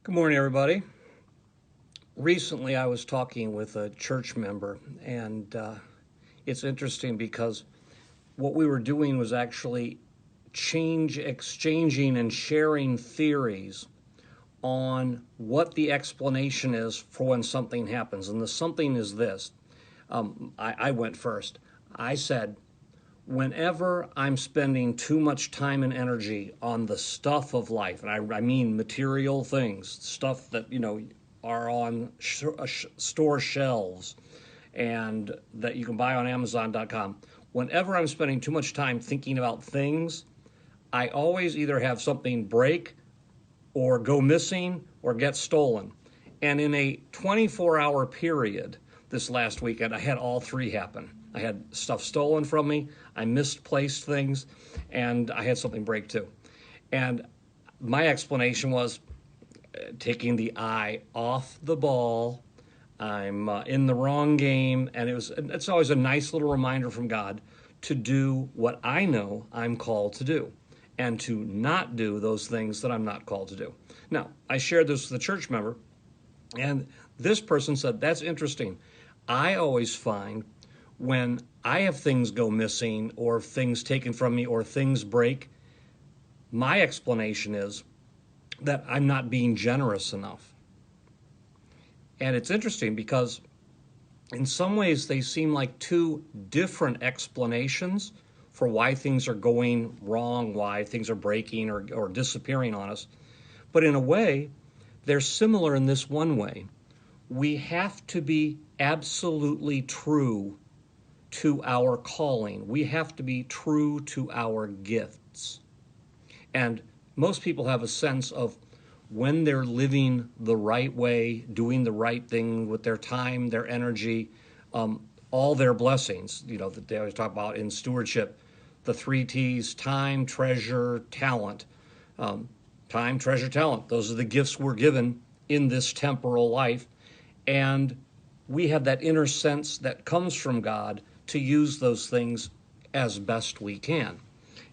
Good morning, everybody. Recently, I was talking with a church member, and it's interesting because what we were doing was actually exchanging and sharing theories on what the explanation is for when something happens. And the something is this. I went first. I said, whenever I'm spending too much time and energy on the stuff of life, and I mean material things, stuff that, are on store shelves and that you can buy on Amazon.com, whenever I'm spending too much time thinking about things, I always either have something break or go missing or get stolen. And in a 24-hour period this last weekend, I had all three happen. I had stuff stolen from me, I misplaced things, and I had something break too. And my explanation was taking the eye off the ball. I'm in the wrong game, and it's always a nice little reminder from God to do what I know I'm called to do and to not do those things that I'm not called to do. Now, I shared this with a church member, and this person said, that's interesting. I always find when I have things go missing or things taken from me or things break, my explanation is that I'm not being generous enough. And it's interesting because in some ways they seem like two different explanations for why things are going wrong, why things are breaking or disappearing on us. But in a way, they're similar in this one way. We have to be absolutely true to our calling. We have to be true to our gifts. And most people have a sense of when they're living the right way, doing the right thing with their time, their energy, all their blessings, that they always talk about in stewardship, the 3 T's: time, treasure, talent. Time, treasure, talent. Those are the gifts we're given in this temporal life. And we have that inner sense that comes from God to use those things as best we can.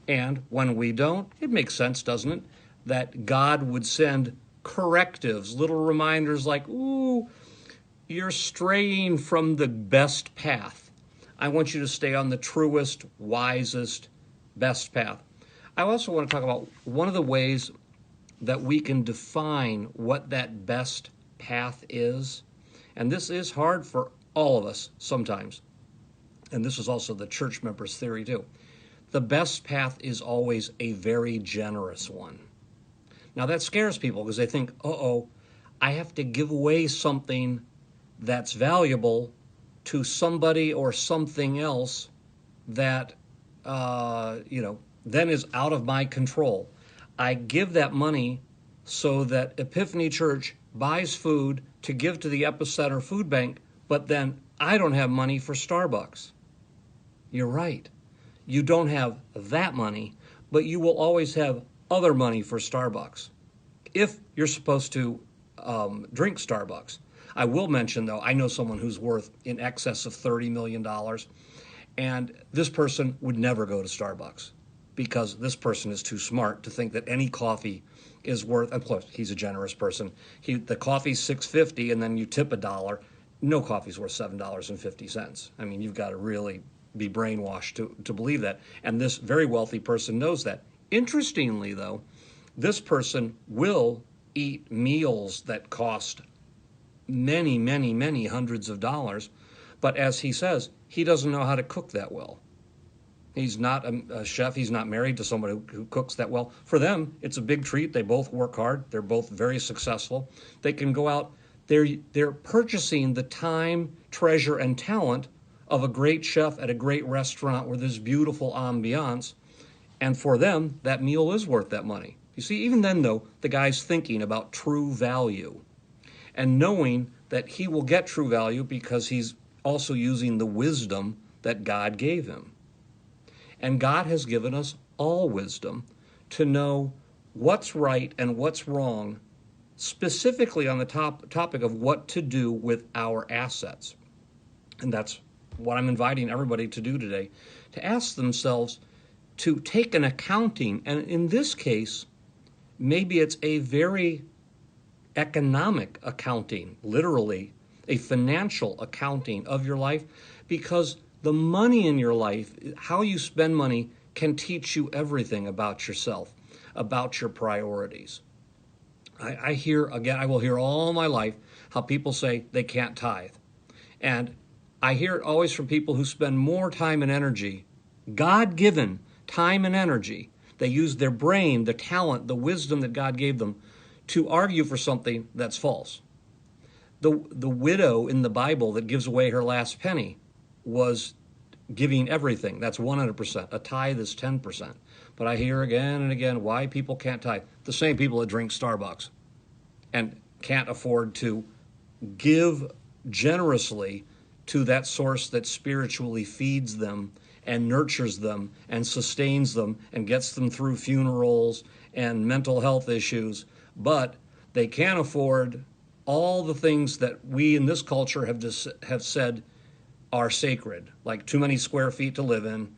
And when we don't, it makes sense, doesn't it, that God would send correctives, little reminders like, ooh, you're straying from the best path. I want you to stay on the truest, wisest, best path. I also want to talk about one of the ways that we can define what that best path is. And this is hard for all of us sometimes. And this is also the church members' theory too. The best path is always a very generous one. Now that scares people because they think, I have to give away something that's valuable to somebody or something else that, then is out of my control. I give that money so that Epiphany Church buys food to give to the Epicenter food bank, but then I don't have money for Starbucks. You're right. You don't have that money, but you will always have other money for Starbucks if you're supposed to drink Starbucks. I will mention, though, I know someone who's worth in excess of $30 million, and this person would never go to Starbucks because this person is too smart to think that any coffee is worth, and plus, he's a generous person. The coffee's $6.50 and then you tip $1. No coffee's worth $7.50. I mean, you've got to really be brainwashed to believe that. And this very wealthy person knows that. Interestingly, though, this person will eat meals that cost many, many, many hundreds of dollars. But as he says, he doesn't know how to cook that well. He's not a chef. He's not married to somebody who cooks that well. For them, it's a big treat. They both work hard. They're both very successful. They can go out. They're purchasing the time, treasure, and talent of a great chef at a great restaurant where there's beautiful ambiance. And for them, that meal is worth that money. You see, even then, though, the guy's thinking about true value and knowing that he will get true value because he's also using the wisdom that God gave him. And God has given us all wisdom to know what's right and what's wrong, specifically on the topic of what to do with our assets. And that's what I'm inviting everybody to do today, to ask themselves to take an accounting, and in this case, maybe it's a very economic accounting, literally a financial accounting of your life, because the money in your life, how you spend money, can teach you everything about yourself, about your priorities. I hear, again, I will hear all my life how people say they can't tithe. And I hear it always from people who spend more time and energy, God-given time and energy. They use their brain, the talent, the wisdom that God gave them to argue for something that's false. The widow in the Bible that gives away her last penny was giving everything. That's 100%. A tithe is 10%. But I hear again and again why people can't tithe. The same people that drink Starbucks and can't afford to give generously to that source that spiritually feeds them and nurtures them and sustains them and gets them through funerals and mental health issues. But they can't afford all the things that we in this culture have said are sacred, like too many square feet to live in,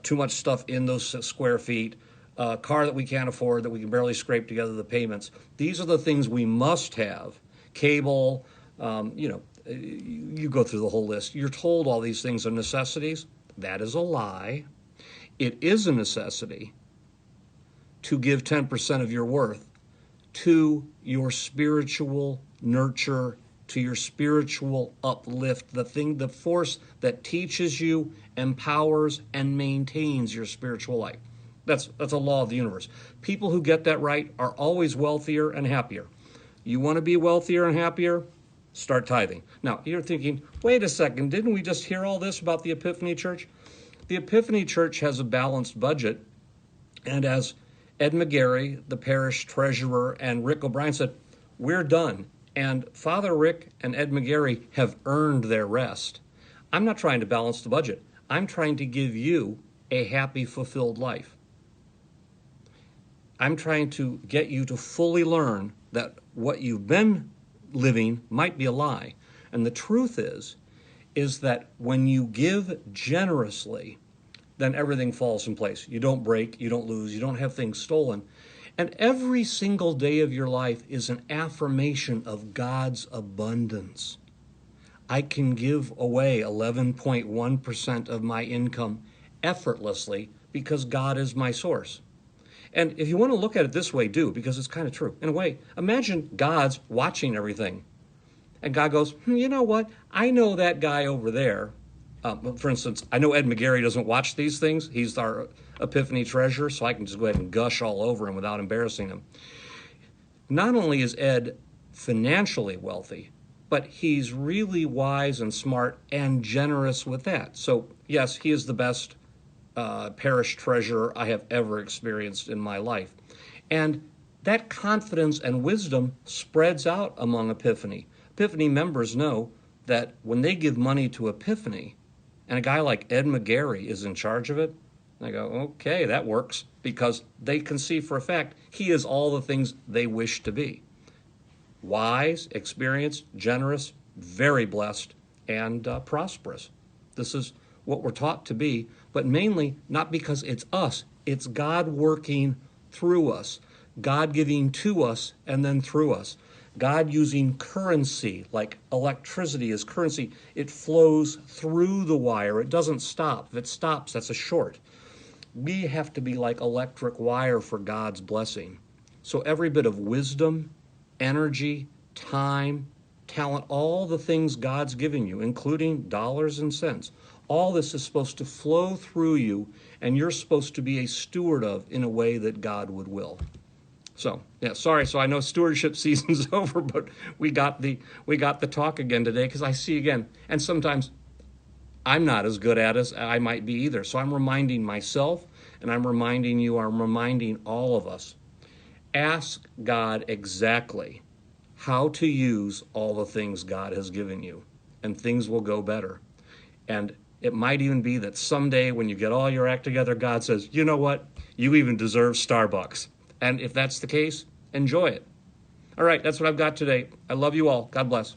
too much stuff in those square feet, a car that we can't afford, that we can barely scrape together the payments. These are the things we must have. Cable, you go through the whole list. You're told all these things are necessities. That is a lie. It is a necessity to give 10% of your worth to your spiritual nurture, to your spiritual uplift, the force that teaches you, empowers, and maintains your spiritual life. That's a law of the universe. People who get that right are always wealthier and happier. You want to be wealthier and happier? Start tithing. Now, you're thinking, wait a second, didn't we just hear all this about the Epiphany Church? The Epiphany Church has a balanced budget, and as Ed McGarry, the parish treasurer, and Rick O'Brien said, we're done. And Father Rick and Ed McGarry have earned their rest. I'm not trying to balance the budget. I'm trying to give you a happy, fulfilled life. I'm trying to get you to fully learn that what you've been living might be a lie. And the truth is that when you give generously, then everything falls in place. You don't break, you don't lose, you don't have things stolen. And every single day of your life is an affirmation of God's abundance. I can give away 11.1% of my income effortlessly because God is my source. And if you want to look at it this way, do, because it's kind of true. In a way, imagine God's watching everything. And God goes, you know what? I know that guy over there. For instance, I know Ed McGarry doesn't watch these things. He's our Epiphany treasurer, so I can just go ahead and gush all over him without embarrassing him. Not only is Ed financially wealthy, but he's really wise and smart and generous with that. So, yes, he is the best parish treasurer I have ever experienced in my life. And that confidence and wisdom spreads out among Epiphany. Epiphany members know that when they give money to Epiphany, and a guy like Ed McGarry is in charge of it, they go, okay, that works, because they can see for a fact he is all the things they wish to be. Wise, experienced, generous, very blessed, and prosperous. This is what we're taught to be, but mainly not because it's us. It's God working through us, God giving to us and then through us. God using currency, like electricity is currency. It flows through the wire. It doesn't stop. If it stops, that's a short. We have to be like electric wire for God's blessing. So every bit of wisdom, energy, time, talent, all the things God's given you, including dollars and cents, all this is supposed to flow through you, and you're supposed to be a steward of in a way that God would will. So, yeah, sorry. So I know stewardship season's over, but we got the talk again today, because I see again, and sometimes I'm not as good at it as I might be either. So I'm reminding myself, and I'm reminding you, I'm reminding all of us. Ask God exactly how to use all the things God has given you, and things will go better. And it might even be that someday when you get all your act together, God says, you know what? You even deserve Starbucks. And if that's the case, enjoy it. All right, that's what I've got today. I love you all. God bless.